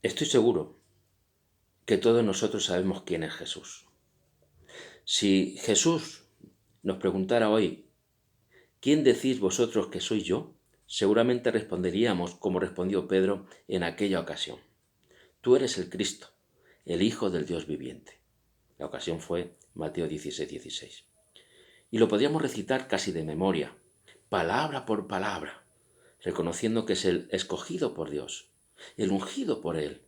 Estoy seguro que todos nosotros sabemos quién es Jesús. Si Jesús nos preguntara hoy, ¿quién decís vosotros que soy yo? Seguramente responderíamos como respondió Pedro en aquella ocasión. Tú eres el Cristo, el Hijo del Dios viviente. La ocasión fue Mateo 16:16. Y lo podríamos recitar casi de memoria, palabra por palabra, reconociendo que es el escogido por Dios, el ungido por Él,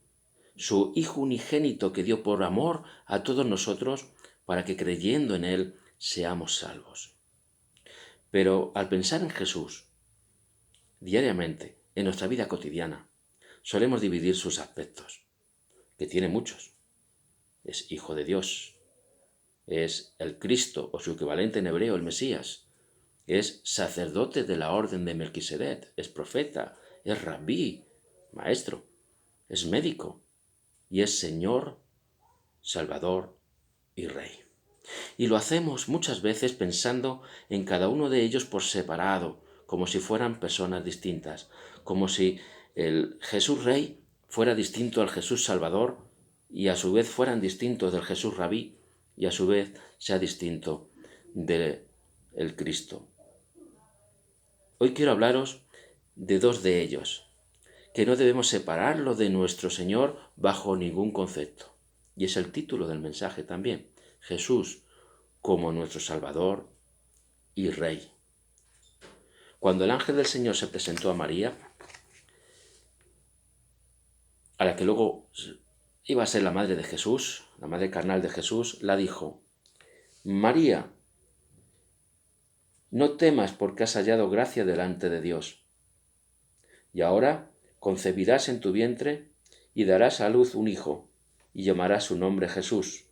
su Hijo unigénito que dio por amor a todos nosotros para que creyendo en Él seamos salvos. Pero al pensar en Jesús, diariamente, en nuestra vida cotidiana, solemos dividir sus aspectos, que tiene muchos. Es Hijo de Dios, es el Cristo o su equivalente en hebreo, el Mesías, es sacerdote de la orden de Melquisedec, es profeta, es rabí, maestro, es médico y es Señor, Salvador y Rey. Y lo hacemos muchas veces pensando en cada uno de ellos por separado, como si fueran personas distintas, como si el Jesús Rey fuera distinto al Jesús Salvador y a su vez fueran distintos del Jesús Rabí y a su vez sea distinto del Cristo. Hoy quiero hablaros de dos de ellos, que no debemos separarlo de nuestro Señor bajo ningún concepto. Y es el título del mensaje también, Jesús como nuestro Salvador y Rey. Cuando el ángel del Señor se presentó a María, a la que luego iba a ser la madre de Jesús, la madre carnal de Jesús, la dijo: María, no temas porque has hallado gracia delante de Dios. Y ahora concebirás en tu vientre y darás a luz un hijo, y llamarás su nombre Jesús.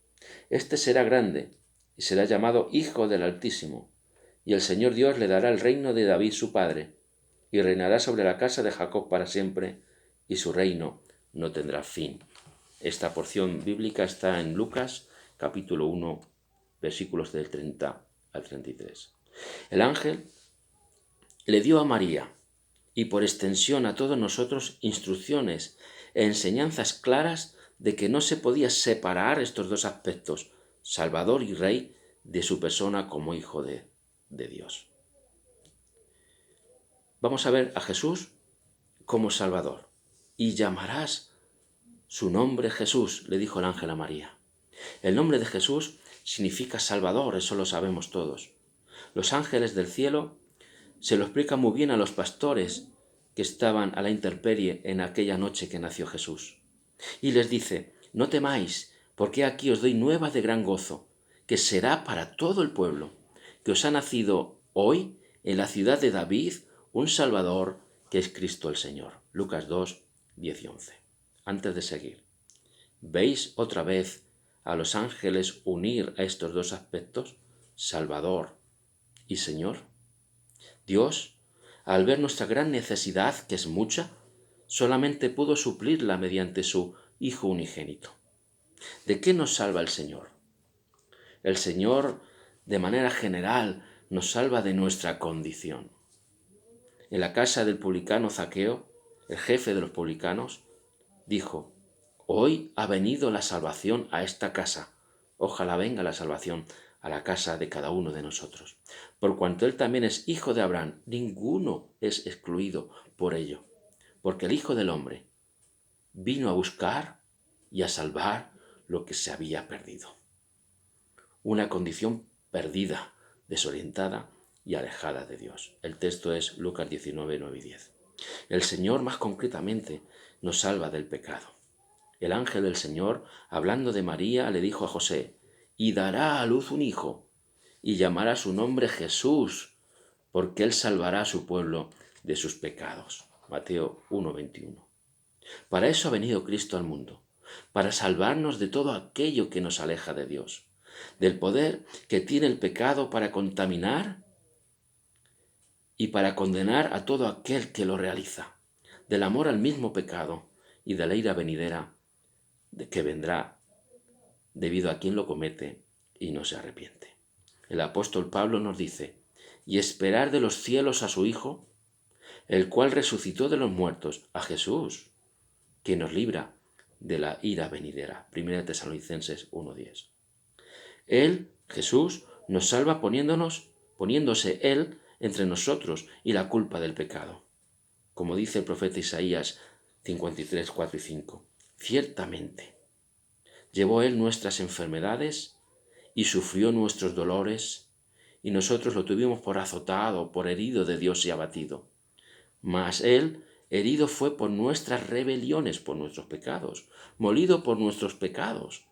Este será grande y será llamado Hijo del Altísimo, y el Señor Dios le dará el reino de David su padre, y reinará sobre la casa de Jacob para siempre, y su reino no tendrá fin. Esta porción bíblica está en Lucas, capítulo 1, versículos del 30 al 33. El ángel le dio a María, y por extensión a todos nosotros, instrucciones e enseñanzas claras de que no se podía separar estos dos aspectos, Salvador y Rey, de su persona como Hijo de Dios. Vamos a ver a Jesús como Salvador, y llamarás su nombre Jesús, le dijo el ángel a María. El nombre de Jesús significa Salvador, eso lo sabemos todos. Los ángeles del cielo se lo explican muy bien a los pastores que estaban a la intemperie en aquella noche que nació Jesús. Y les dice: no temáis, porque aquí os doy nueva de gran gozo, que será para todo el pueblo, que os ha nacido hoy en la ciudad de David un Salvador, que es Cristo el Señor. Lucas 2, 10 y 11. Antes de seguir, ¿veis otra vez a los ángeles unir a estos dos aspectos, Salvador y Señor? Dios, al ver nuestra gran necesidad, que es mucha, solamente pudo suplirla mediante su Hijo unigénito. ¿De qué nos salva el Señor? El Señor, de manera general, nos salva de nuestra condición. En la casa del publicano Zaqueo, el jefe de los publicanos, dijo: hoy ha venido la salvación a esta casa. Ojalá venga la salvación a la casa de cada uno de nosotros. Por cuanto él también es hijo de Abraham, ninguno es excluido por ello. Porque el Hijo del Hombre vino a buscar y a salvar lo que se había perdido. Una condición perdida, desorientada y alejada de Dios. El texto es Lucas 19, 9 y 10. El Señor más concretamente nos salva del pecado. El ángel del Señor, hablando de María, le dijo a José: y dará a luz un hijo, y llamará su nombre Jesús, porque él salvará a su pueblo de sus pecados. Mateo 1:21. Para eso ha venido Cristo al mundo, para salvarnos de todo aquello que nos aleja de Dios, del poder que tiene el pecado para contaminar y para condenar a todo aquel que lo realiza, del amor al mismo pecado y de la ira venidera que vendrá debido a quien lo comete y no se arrepiente. El apóstol Pablo nos dice: y esperar de los cielos a su Hijo, el cual resucitó de los muertos, a Jesús, que nos libra de la ira venidera. 1 Tesalonicenses 1:10. Él, Jesús, nos salva poniéndose Él entre nosotros y la culpa del pecado. Como dice el profeta Isaías 53, 4 y 5. Ciertamente, llevó Él nuestras enfermedades y sufrió nuestros dolores, y nosotros lo tuvimos por azotado, por herido de Dios y abatido. Mas Él herido fue por nuestras rebeliones, por nuestros pecados, molido por nuestros pecados.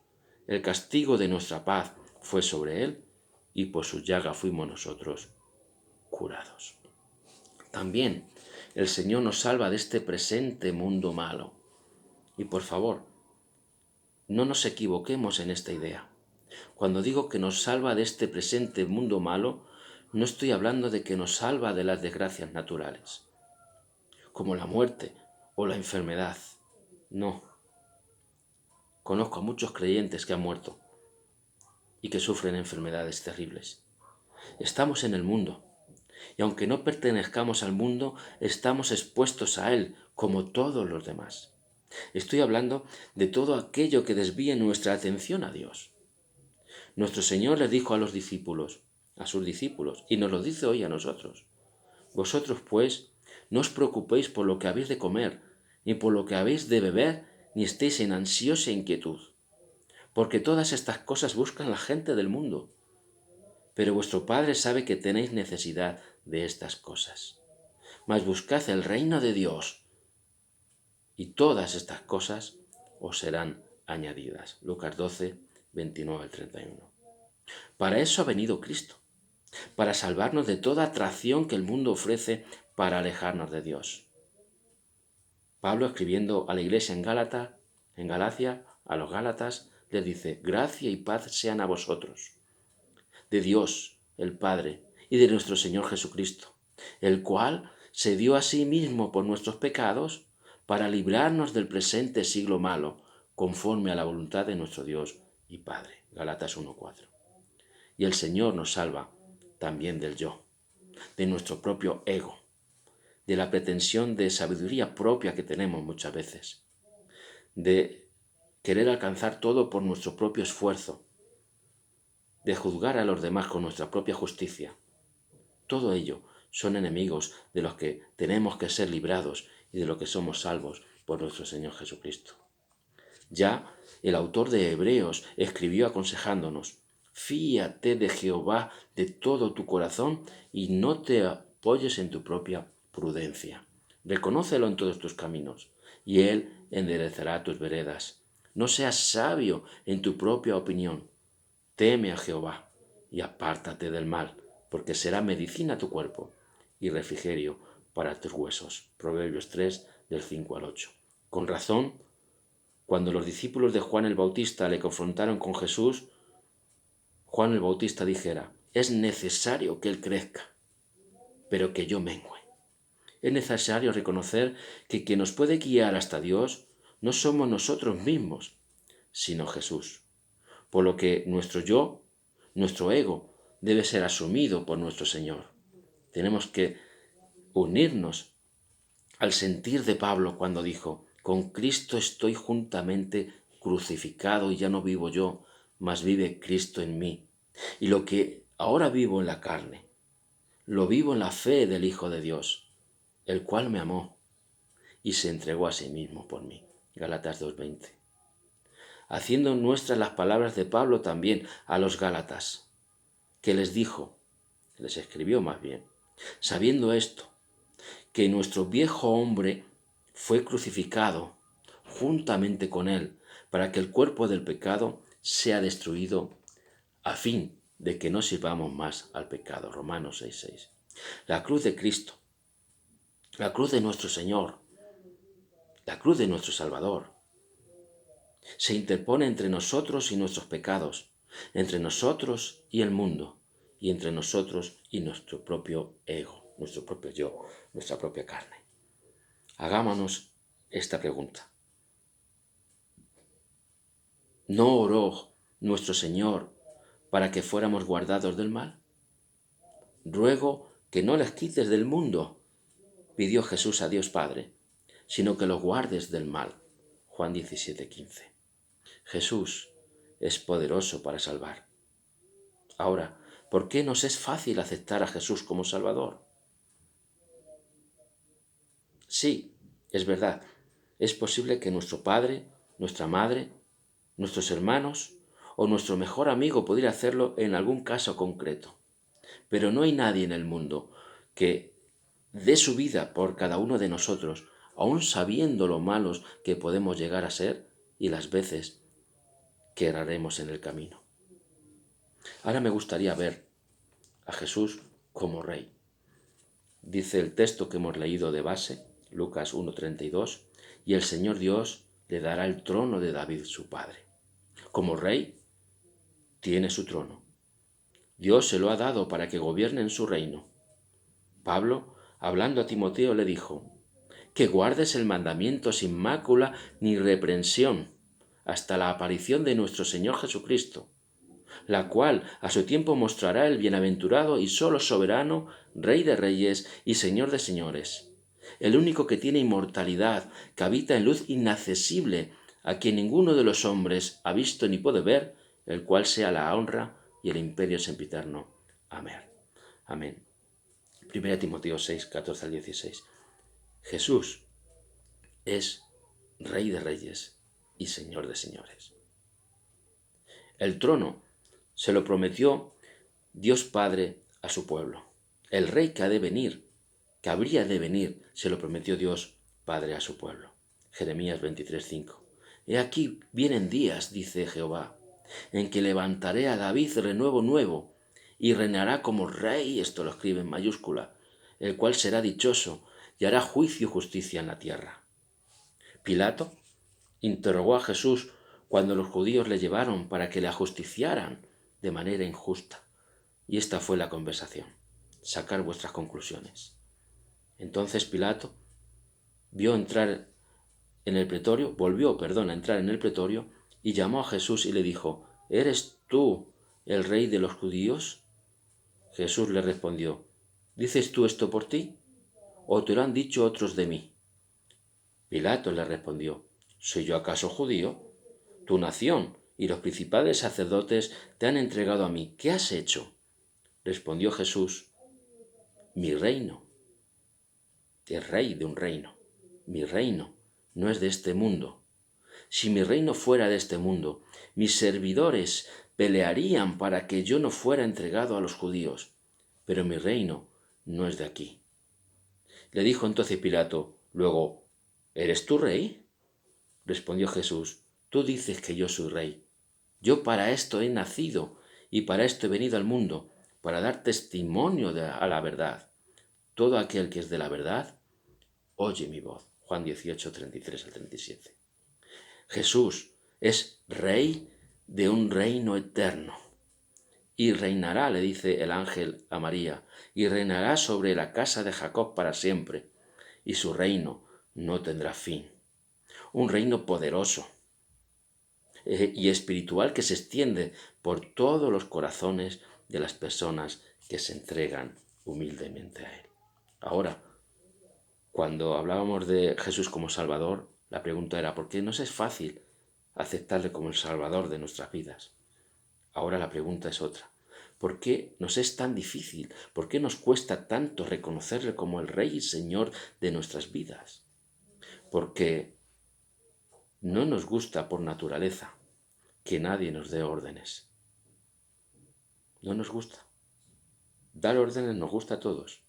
El castigo de nuestra paz fue sobre Él, y por su llaga fuimos nosotros curados. También el Señor nos salva de este presente mundo malo. Y por favor, no nos equivoquemos en esta idea. Cuando digo que nos salva de este presente mundo malo, no estoy hablando de que nos salva de las desgracias naturales, como la muerte o la enfermedad. No. Conozco a muchos creyentes que han muerto y que sufren enfermedades terribles. Estamos en el mundo, y aunque no pertenezcamos al mundo, estamos expuestos a él, como todos los demás. Estoy hablando de todo aquello que desvíe nuestra atención a Dios. Nuestro Señor les dijo a sus discípulos, y nos lo dice hoy a nosotros: vosotros, pues, no os preocupéis por lo que habéis de comer, ni por lo que habéis de beber, ni estéis en ansiosa inquietud, porque todas estas cosas buscan la gente del mundo. Pero vuestro Padre sabe que tenéis necesidad de estas cosas. Mas buscad el reino de Dios, y todas estas cosas os serán añadidas. Lucas 12, 29 al 31. Para eso ha venido Cristo, para salvarnos de toda atracción que el mundo ofrece para alejarnos de Dios. Pablo, escribiendo a la iglesia en Galacia, a los Gálatas, les dice: gracia y paz sean a vosotros, de Dios, el Padre, y de nuestro Señor Jesucristo, el cual se dio a sí mismo por nuestros pecados para librarnos del presente siglo malo, conforme a la voluntad de nuestro Dios y Padre. Gálatas 1:4. Y el Señor nos salva también del yo, de nuestro propio ego, de la pretensión de sabiduría propia que tenemos muchas veces, de querer alcanzar todo por nuestro propio esfuerzo, de juzgar a los demás con nuestra propia justicia. Todo ello son enemigos de los que tenemos que ser librados y de los que somos salvos por nuestro Señor Jesucristo. Ya el autor de Hebreos escribió aconsejándonos: fíate de Jehová de todo tu corazón y no te apoyes en tu propia prudencia. Reconócelo en todos tus caminos, y Él enderezará tus veredas. No seas sabio en tu propia opinión. Teme a Jehová y apártate del mal, porque será medicina a tu cuerpo y refrigerio para tus huesos. Proverbios 3, del 5 al 8. Con razón, cuando los discípulos de Juan el Bautista le confrontaron con Jesús, Juan el Bautista dijera: es necesario que Él crezca, pero que yo mengue. Es necesario reconocer que quien nos puede guiar hasta Dios no somos nosotros mismos, sino Jesús. Por lo que nuestro yo, nuestro ego, debe ser asumido por nuestro Señor. Tenemos que unirnos al sentir de Pablo cuando dijo: con Cristo estoy juntamente crucificado y ya no vivo yo, mas vive Cristo en mí. Y lo que ahora vivo en la carne, lo vivo en la fe del Hijo de Dios, el cual me amó y se entregó a sí mismo por mí. Gálatas 2:20. Haciendo nuestras las palabras de Pablo también a los Gálatas, que les escribió más bien: sabiendo esto, que nuestro viejo hombre fue crucificado juntamente con él, para que el cuerpo del pecado sea destruido, a fin de que no sirvamos más al pecado. Romanos 6:6. La cruz de Cristo, la cruz de nuestro Señor, la cruz de nuestro Salvador, se interpone entre nosotros y nuestros pecados, entre nosotros y el mundo, y entre nosotros y nuestro propio ego, nuestro propio yo, nuestra propia carne. Hagámonos esta pregunta: ¿no oró nuestro Señor para que fuéramos guardados del mal? Ruego que no les quites del mundo, pidió Jesús a Dios Padre, sino que los guardes del mal. Juan 17:15. Jesús es poderoso para salvar. Ahora, ¿por qué nos es fácil aceptar a Jesús como Salvador? Sí, es verdad, es posible que nuestro padre, nuestra madre, nuestros hermanos o nuestro mejor amigo pudiera hacerlo en algún caso concreto. Pero no hay nadie en el mundo que dé su vida por cada uno de nosotros, aun sabiendo lo malos que podemos llegar a ser y las veces que erraremos en el camino. Ahora me gustaría ver a Jesús como Rey. Dice el texto que hemos leído de base, Lucas 1:32, y el Señor Dios le dará el trono de David su padre. Como Rey, tiene su trono. Dios se lo ha dado para que gobierne en su reino. Pablo, hablando a Timoteo, le dijo, que guardes el mandamiento sin mácula ni reprensión hasta la aparición de nuestro Señor Jesucristo, la cual a su tiempo mostrará el bienaventurado y solo soberano, Rey de reyes y Señor de señores, el único que tiene inmortalidad, que habita en luz inaccesible, a quien ninguno de los hombres ha visto ni puede ver, el cual sea la honra y el imperio sempiterno. Amén. Amén. 1 Timoteo 6, 14 al 16. Jesús es Rey de reyes y Señor de señores. El trono se lo prometió Dios Padre a su pueblo. El rey que ha de venir, que habría de venir, se lo prometió Dios Padre a su pueblo. Jeremías 23:5. He aquí vienen días, dice Jehová, en que levantaré a David renuevo nuevo, y reinará como rey, esto lo escribe en mayúscula, el cual será dichoso y hará juicio y justicia en la tierra. Pilato interrogó a Jesús cuando los judíos le llevaron para que le ajusticiaran de manera injusta. Y esta fue la conversación. Sacar vuestras conclusiones. Entonces Pilato volvió a entrar en el pretorio y llamó a Jesús y le dijo, ¿eres tú el rey de los judíos? Jesús le respondió, ¿dices tú esto por ti? ¿O te lo han dicho otros de mí? Pilato le respondió, ¿soy yo acaso judío? Tu nación y los principales sacerdotes te han entregado a mí. ¿Qué has hecho? Respondió Jesús, mi reino es rey de un reino. Mi reino no es de este mundo. Si mi reino fuera de este mundo, mis servidores pelearían para que yo no fuera entregado a los judíos. Pero mi reino no es de aquí. Le dijo entonces Pilato, luego, ¿eres tú rey? Respondió Jesús, tú dices que yo soy rey. Yo para esto he nacido y para esto he venido al mundo, para dar testimonio a la verdad. Todo aquel que es de la verdad, oye mi voz. Juan 18, 33 al 37. Jesús es rey de un reino eterno. Y reinará, le dice el ángel a María, y reinará sobre la casa de Jacob para siempre, y su reino no tendrá fin. Un reino poderoso y espiritual que se extiende por todos los corazones de las personas que se entregan humildemente a Él. Ahora, cuando hablábamos de Jesús como Salvador, la pregunta era, ¿por qué nos es fácil aceptarle como el Salvador de nuestras vidas? Ahora la pregunta es otra. ¿Por qué nos es tan difícil? ¿Por qué nos cuesta tanto reconocerle como el Rey y Señor de nuestras vidas? Porque no nos gusta por naturaleza que nadie nos dé órdenes. No nos gusta. Dar órdenes nos gusta a todos,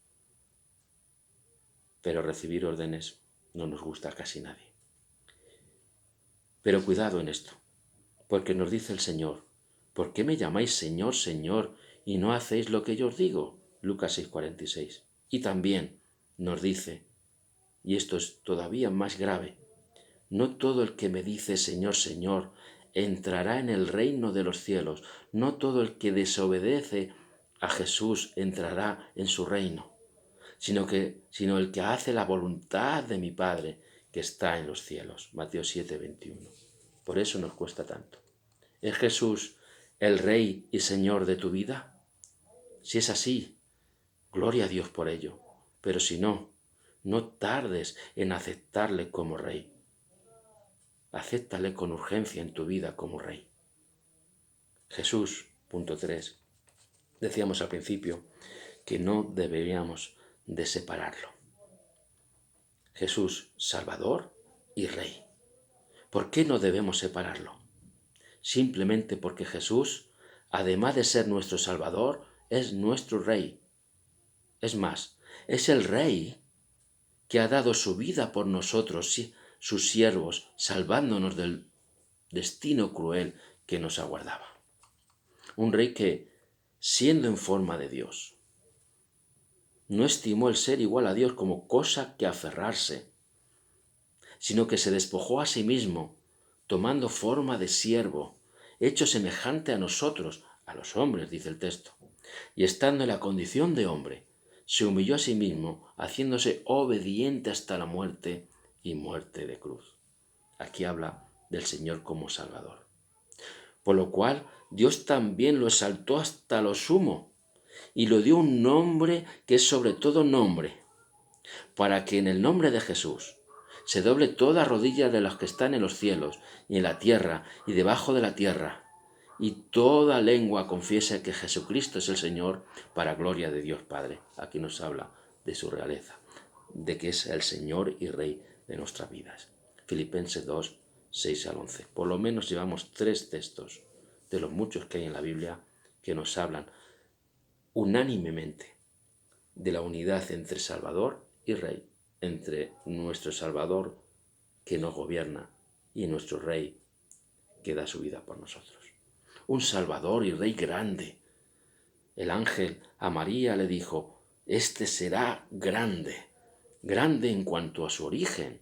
pero recibir órdenes no nos gusta a casi nadie. Pero cuidado en esto, porque nos dice el Señor, ¿por qué me llamáis Señor, Señor, y no hacéis lo que yo os digo? Lucas 6:46. Y también nos dice, y esto es todavía más grave, no todo el que me dice Señor, Señor, entrará en el reino de los cielos. No todo el que desobedece a Jesús entrará en su reino, sino el que hace la voluntad de mi Padre que está en los cielos. Mateo 7:21. Por eso nos cuesta tanto. ¿Es Jesús el Rey y Señor de tu vida? Si es así, gloria a Dios por ello. Pero si no, no tardes en aceptarle como Rey. acéptale con urgencia en tu vida como Rey. Jesús, punto 3. Decíamos al principio que no deberíamos de separarlo. Jesús, Salvador y Rey. ¿Por qué no debemos separarlo? Simplemente porque Jesús, además de ser nuestro Salvador, es nuestro Rey. Es más, es el Rey que ha dado su vida por nosotros, sus siervos, salvándonos del destino cruel que nos aguardaba. Un Rey que, siendo en forma de Dios, no estimó el ser igual a Dios como cosa que aferrarse, sino que se despojó a sí mismo, tomando forma de siervo, hecho semejante a nosotros, a los hombres, dice el texto, y estando en la condición de hombre, se humilló a sí mismo, haciéndose obediente hasta la muerte y muerte de cruz. Aquí habla del Señor como Salvador. Por lo cual Dios también lo exaltó hasta lo sumo y le dio un nombre que es sobre todo nombre, para que en el nombre de Jesús se doble toda rodilla de los que están en los cielos y en la tierra y debajo de la tierra, y toda lengua confiese que Jesucristo es el Señor, para gloria de Dios Padre. Aquí nos habla de su realeza, de que es el Señor y Rey de nuestras vidas. Filipenses 2, 6 al 11. Por lo menos llevamos 3 textos de los muchos que hay en la Biblia que nos hablan unánimemente de la unidad entre Salvador y Rey, entre nuestro Salvador que nos gobierna y nuestro Rey que da su vida por nosotros. Un Salvador y Rey grande. El ángel a María le dijo, este será grande, grande en cuanto a su origen,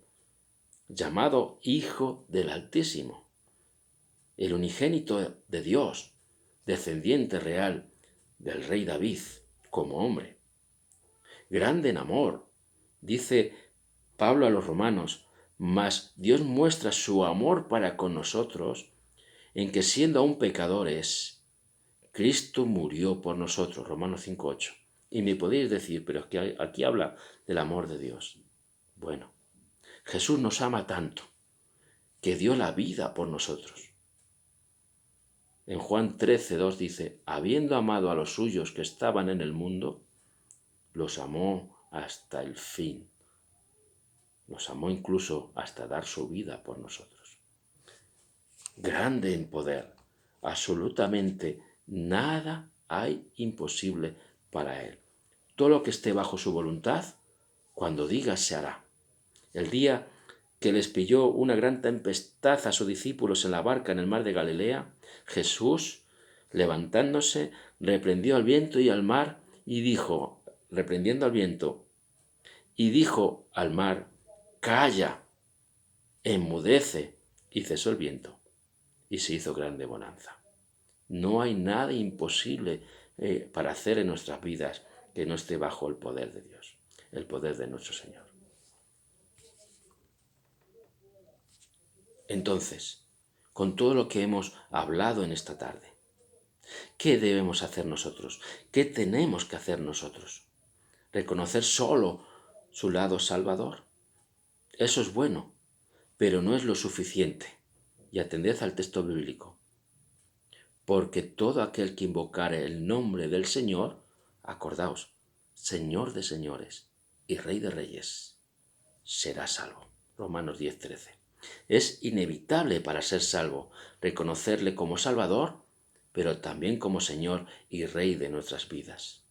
llamado Hijo del Altísimo, el unigénito de Dios, descendiente real del rey David como hombre. Grande en amor, dice Pablo a los romanos, mas Dios muestra su amor para con nosotros en que siendo aún pecadores, Cristo murió por nosotros, Romanos 5:8. Y me podéis decir, pero es que aquí habla del amor de Dios. Bueno, Jesús nos ama tanto que dio la vida por nosotros. En Juan 13:2 dice, habiendo amado a los suyos que estaban en el mundo, los amó hasta el fin. Nos amó incluso hasta dar su vida por nosotros. Grande en poder, absolutamente nada hay imposible para él. Todo lo que esté bajo su voluntad, cuando diga se hará. El día que les pilló una gran tempestad a sus discípulos en la barca en el mar de Galilea, Jesús, levantándose, reprendió al viento y al mar y dijo, reprendiendo al viento, y dijo al mar, calla, enmudece, y cesó el viento, y se hizo grande bonanza. No hay nada imposible para hacer en nuestras vidas que no esté bajo el poder de Dios, el poder de nuestro Señor. Entonces, con todo lo que hemos hablado en esta tarde, ¿qué debemos hacer nosotros? ¿Qué tenemos que hacer nosotros? ¿Reconocer solo su lado salvador? Eso es bueno, pero no es lo suficiente. Y atended al texto bíblico. Porque todo aquel que invocare el nombre del Señor, acordaos, Señor de señores y Rey de reyes, será salvo. Romanos 10:13. Es inevitable para ser salvo reconocerle como Salvador, pero también como Señor y Rey de nuestras vidas.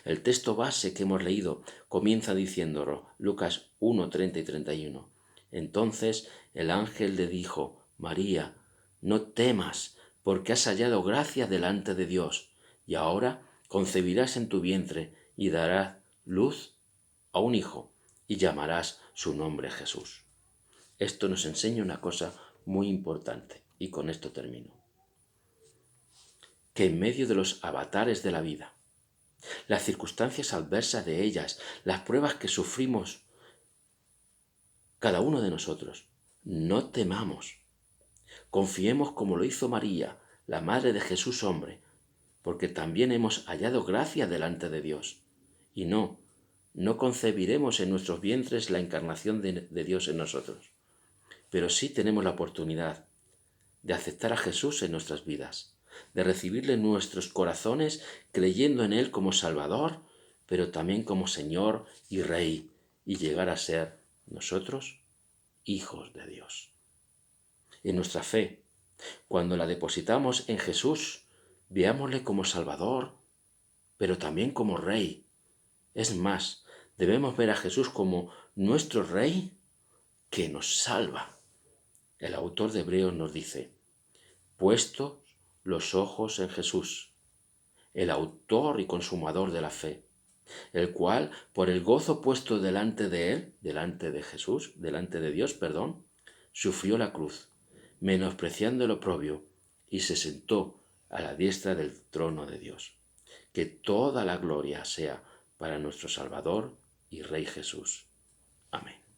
El texto base que hemos leído comienza diciéndolo, Lucas 1:30 y 31. Entonces el ángel le dijo, María, no temas, porque has hallado gracia delante de Dios, y ahora concebirás en tu vientre y darás luz a un hijo, y llamarás su nombre Jesús. Esto nos enseña una cosa muy importante, y con esto termino. Que en medio de los avatares de la vida, las circunstancias adversas de ellas, las pruebas que sufrimos cada uno de nosotros, no temamos. Confiemos como lo hizo María, la madre de Jesús hombre, porque también hemos hallado gracia delante de Dios. Y no concebiremos en nuestros vientres la encarnación de Dios en nosotros. pero sí tenemos la oportunidad de aceptar a Jesús en nuestras vidas, de recibirle en nuestros corazones creyendo en Él como Salvador, pero también como Señor y Rey, y llegar a ser nosotros hijos de Dios. En nuestra fe, cuando la depositamos en Jesús, veámosle como Salvador, pero también como Rey. Es más, debemos ver a Jesús como nuestro Rey que nos salva. El autor de Hebreos nos dice, puestos los ojos en Jesús, el autor y consumador de la fe, el cual, por el gozo puesto delante de él, delante de Jesús, delante de Dios, perdón, sufrió la cruz, menospreciando el oprobio, y se sentó a la diestra del trono de Dios. Que toda la gloria sea para nuestro Salvador y Rey Jesús. Amén.